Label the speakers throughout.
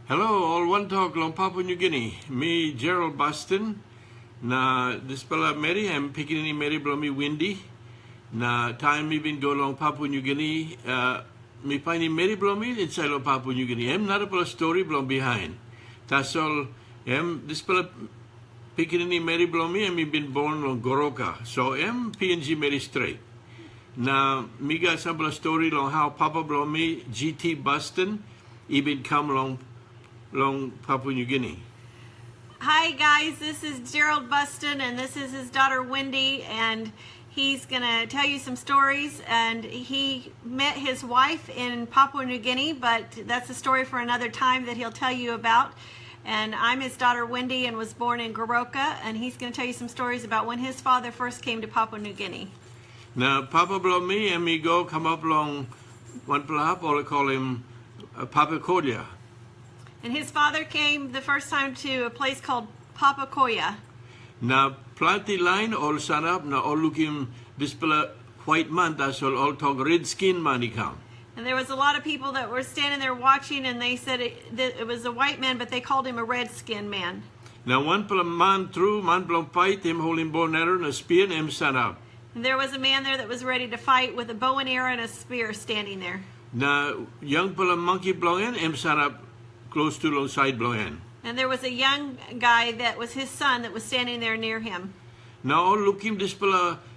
Speaker 1: Hello, all one talk long Papua New Guinea. Me Gerald Busting. Na this pala Mary, I'm picking any Mary blow me windy. Na time me been go long Papua New Guinea. Me finding Mary blow me inside of Papua New Guinea. I'm not a story blow behind. That's all. This pala picking any Mary blow me. Me been born on Goroka. So PNG Mary straight. Na me got some story long how Papa blow me GT Busting. He been come long Papua New Guinea.
Speaker 2: Hi guys, this is Gerald Busting and this is his daughter Wendy, and he's gonna tell you some stories. And he met his wife in Papua New Guinea, but that's a story for another time that he'll tell you about. And I'm his daughter Wendy and was born in Goroka, and he's gonna tell you some stories about when his father first came to Papua New Guinea.
Speaker 1: Now Papa blow me and me go come up long one plap, or I call him Papa Kodia.
Speaker 2: And his father came the first time to a place called Papua.
Speaker 1: Now plenty line all set up. Now all looking this white man. That's all talk red skin man he come.
Speaker 2: And there was a lot of people that were standing there watching, and they said it was a white man, but they called him a red-skinned man.
Speaker 1: Now one man through man blow fight him holding bow and arrow and a spear and him set up.
Speaker 2: And there was a man there that was ready to fight with a bow and arrow and a spear standing there.
Speaker 1: Now young monkey blow in him set up close to long side blow in.
Speaker 2: And there was a young guy that was his son that was standing there near him.
Speaker 1: Now all looking this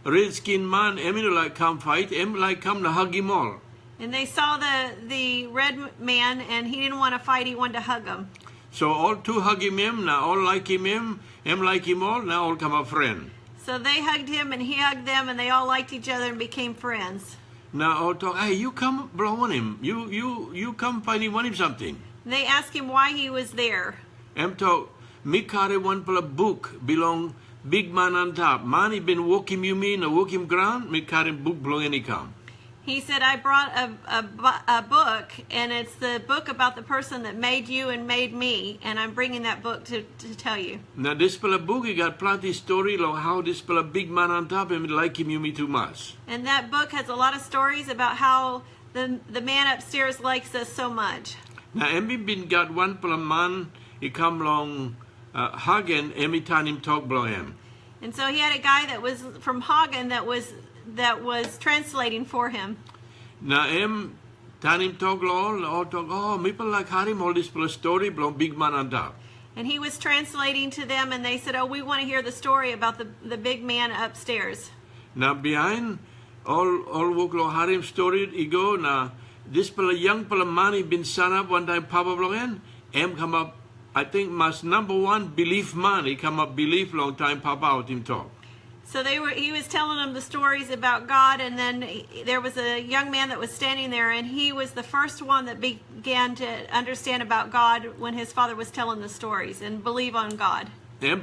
Speaker 1: red skin man, like come fight, like come to hug him all.
Speaker 2: And they saw the red man, and he didn't want to fight, he wanted to hug him.
Speaker 1: So all two hug him, now all like him like him all, now all come a friend.
Speaker 2: So they hugged him and he hugged them, and they all liked each other and became friends.
Speaker 1: Now all talk, hey, you come blow on him, you come find him, want him something.
Speaker 2: And they asked him why he was there.
Speaker 1: Talk, me carry one book belong big man on top. Man he been walking you mean a walking ground, me carry book blow any come.
Speaker 2: He said, I brought a book, and it's the book about the person that made you and made me, and I'm bringing that book to tell you.
Speaker 1: Now this book, he got plenty story long how this big man on top him like him you me too much.
Speaker 2: And that book has a lot of stories about how the man upstairs likes us so much.
Speaker 1: Now Emmy been got one man, he come along Hagen, every time him talk blow him.
Speaker 2: And so he had a guy that was from Hagen that was translating for him.
Speaker 1: Now time him talk all talk, oh people like Harim all this story blow big man on top.
Speaker 2: And he was translating to them, and they said, oh, we want to hear the story about the big man upstairs.
Speaker 1: Now behind all work lo Harim story he go now. This young man he been son up one time Papa blow in, come up, I think mas number one belief man, he come up belief long time Papa out him talk.
Speaker 2: So he was telling them the stories about God, and then there was a young man that was standing there, and he was the first one that began to understand about God when his father was telling the stories and believe on God.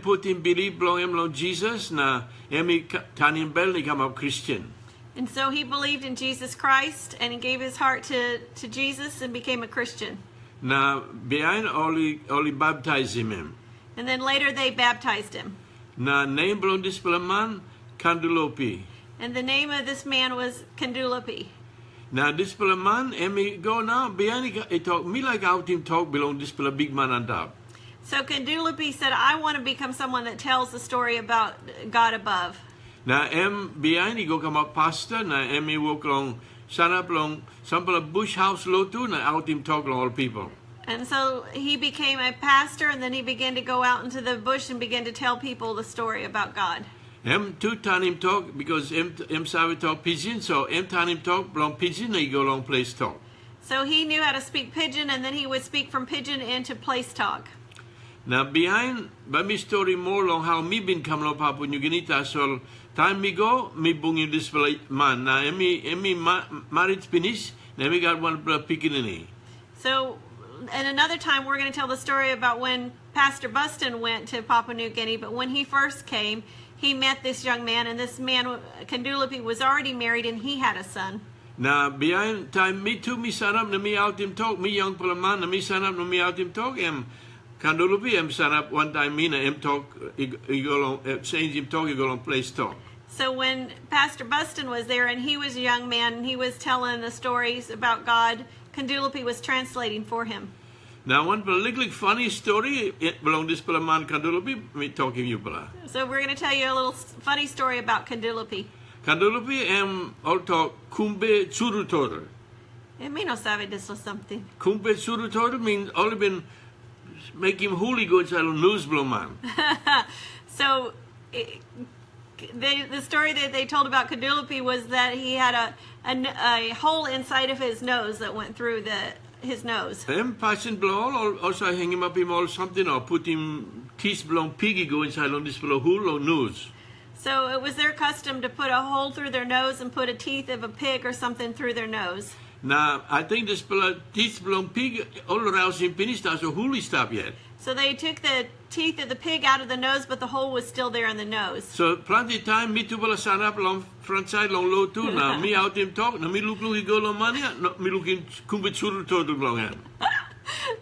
Speaker 1: Put him believe blow him long Jesus, now he turn him bell, he come up Christian.
Speaker 2: And so he believed in Jesus Christ, and he gave his heart to Jesus and became a Christian.
Speaker 1: Now behind all he baptized him.
Speaker 2: And then later they baptized him.
Speaker 1: Now name blow this man Kandulopi.
Speaker 2: And the name of this man was Kandulopi.
Speaker 1: Now this man, he go now behind he talk me like out him talk belong this big man on top.
Speaker 2: So Kandulopi said, I want to become someone that tells the story about God above.
Speaker 1: Now behind he go come up pastor, now he walk along, stand up along some bush house low too, now out him talk to all people.
Speaker 2: And so he became a pastor, and then he began to go out into the bush and began to tell people the story about God.
Speaker 1: Two time him talk because sabi talk pidgin, so time him talk long pidgin, he go long place talk.
Speaker 2: So he knew how to speak pidgin, and then he would speak from pidgin into place talk.
Speaker 1: Now behind, by me story more long how me been come long Papua New Guinea, so time me go, me bring him this man. Now me marriage finish, now me got one pickaninny.
Speaker 2: So, and another time we're going to tell the story about when Pastor Busting went to Papua New Guinea, but when he first came, he met this young man, and this man, Kandulopi, was already married, and he had a son.
Speaker 1: Now behind time me too, me stand up, me out him talk, me young man, me stand up, me out him talk, Kandulopi, stand up one time, me and talk, he go along, change him talk, he go along place talk.
Speaker 2: So when Pastor Busting was there, and he was a young man, and he was telling the stories about God, Kandulopi was translating for him.
Speaker 1: Now, one little funny story belong this pala man Kandulopi, me talking you pala.
Speaker 2: So we're going to tell you a little funny story about Kandulopi.
Speaker 1: Kandulopi all talk kumbe churutor.
Speaker 2: Me no sabe this was something.
Speaker 1: Kumbe churutor means all been make him holy go inside a news blow man.
Speaker 2: So the story that they told about Kandulopi was that he had a hole inside of his nose that went through his nose.
Speaker 1: Passion blow also hang him up him all something or put him teeth blown piggy go inside on this blow hole or nose.
Speaker 2: So it was their custom to put a hole through their nose and put a teeth of a pig or something through their nose.
Speaker 1: Now I think this teeth blown pig all around him finished as a holy stop yet.
Speaker 2: So they took the teeth of the pig out of the nose, but the hole was still there in the nose.
Speaker 1: So plenty time me too bala sana up long front side long low too. Now me out him talk. Now me look he go long money. No me looking kumbe churu total long hand.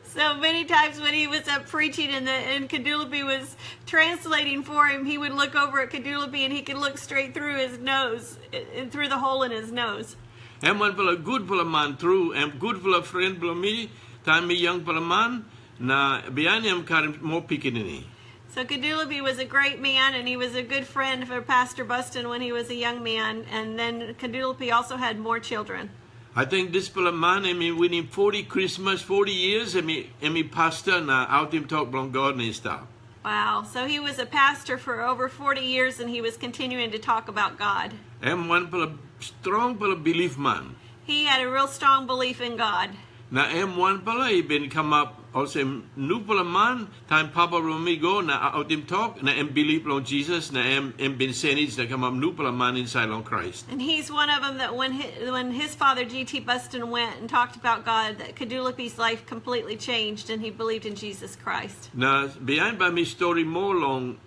Speaker 2: So many times when he was up preaching and Kandulopi was translating for him, he would look over at Kandulopi and he could look straight through his nose and through the hole in his nose.
Speaker 1: And one pala good pala man through and good pala friend pala me time me young pala man. Na behind him karim more pickaninny.
Speaker 2: So Kandulopi was a great man, and he was a good friend for Pastor Busting when he was a young man. And then Kandulopi also had more children.
Speaker 1: I think this pala man, I mean, winning 40 Christmas, 40 years, and me pastor na out him talk from God and stuff.
Speaker 2: Wow. So he was a pastor for over 40 years, and he was continuing to talk about God.
Speaker 1: And one pala strong pala belief man.
Speaker 2: He had a real strong belief in God.
Speaker 1: Na one pala he been come up also new pala man time Papa Romi go na out him talk na believe on Jesus na been senage na come up new pala man inside on Christ.
Speaker 2: And he's one of them that when his father G.T. Bustin went and talked about God, that Kandulopi's life completely changed and he believed in Jesus Christ.
Speaker 1: Now behind by me story more long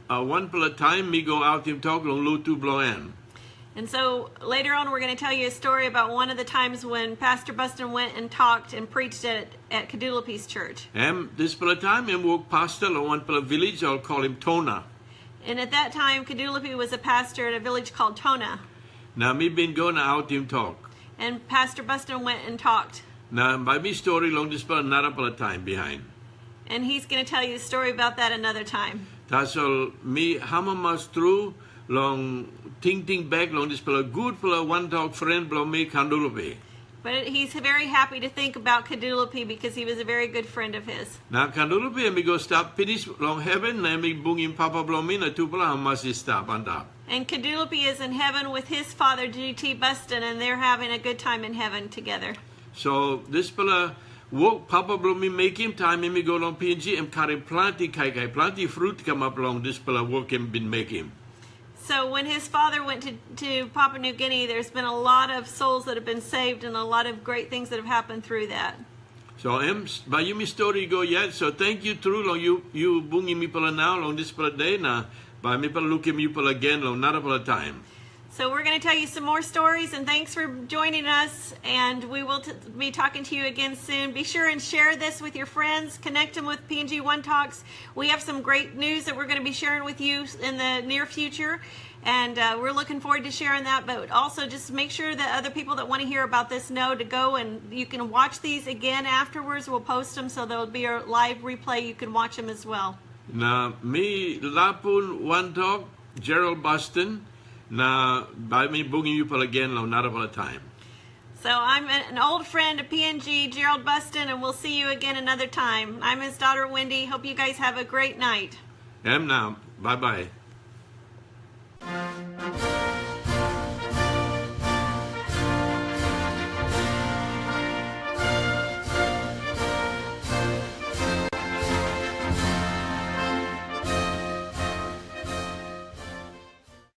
Speaker 1: one pala time me go out him talk long low to blow in.
Speaker 2: And so later on, we're going to tell you a story about one of the times when Pastor Bustin went and talked and preached at Kandulopi's church.
Speaker 1: This pala time, walk pastor on one pala village, I'll call him Tona.
Speaker 2: And at that time, Kandulopi was a pastor at a village called Tona.
Speaker 1: Now me been going out him talk.
Speaker 2: And Pastor Bustin went and talked.
Speaker 1: Now by me story long this pala not pala time behind.
Speaker 2: And he's going to tell you the story about that another time.
Speaker 1: That's all me hamamas through long ting back long this pala good pala one talk friend blow me Kandulopi.
Speaker 2: But he's very happy to think about Kandulopi because he was a very good friend of his.
Speaker 1: Now Kandulopi and me go stop finish long heaven and me bung him Papa blow me na two pala hamas stop on top.
Speaker 2: And Kandulopi is in heaven with his father G.T. Bustin, and they're having a good time in heaven together.
Speaker 1: So this pala walk Papa blow me make him time and me go long PNG and carry plenty plenty fruit come up along this pala walk him been make him.
Speaker 2: So when his father went to Papua New Guinea, there's been a lot of souls that have been saved and a lot of great things that have happened through that.
Speaker 1: So by you me story go yet. So thank you through long you bungi me pala now long this pala day na by me pala look him you pala again long not a pala time.
Speaker 2: So we're going to tell you some more stories, and thanks for joining us, and we will be talking to you again soon. Be sure and share this with your friends. Connect them with PNG One Talks. We have some great news that we're going to be sharing with you in the near future, and we're looking forward to sharing that. But also just make sure that other people that want to hear about this know to go, and you can watch these again afterwards. We'll post them, so there'll be a live replay. You can watch them as well.
Speaker 1: Now, me Lapun One Talk, Gerald Busting. Na by me booking you pala again long not about a time.
Speaker 2: So I'm an old friend of PNG, Gerald Bustin, and we'll see you again another time. I'm his daughter Wendy. Hope you guys have a great night.
Speaker 1: Now. Bye bye.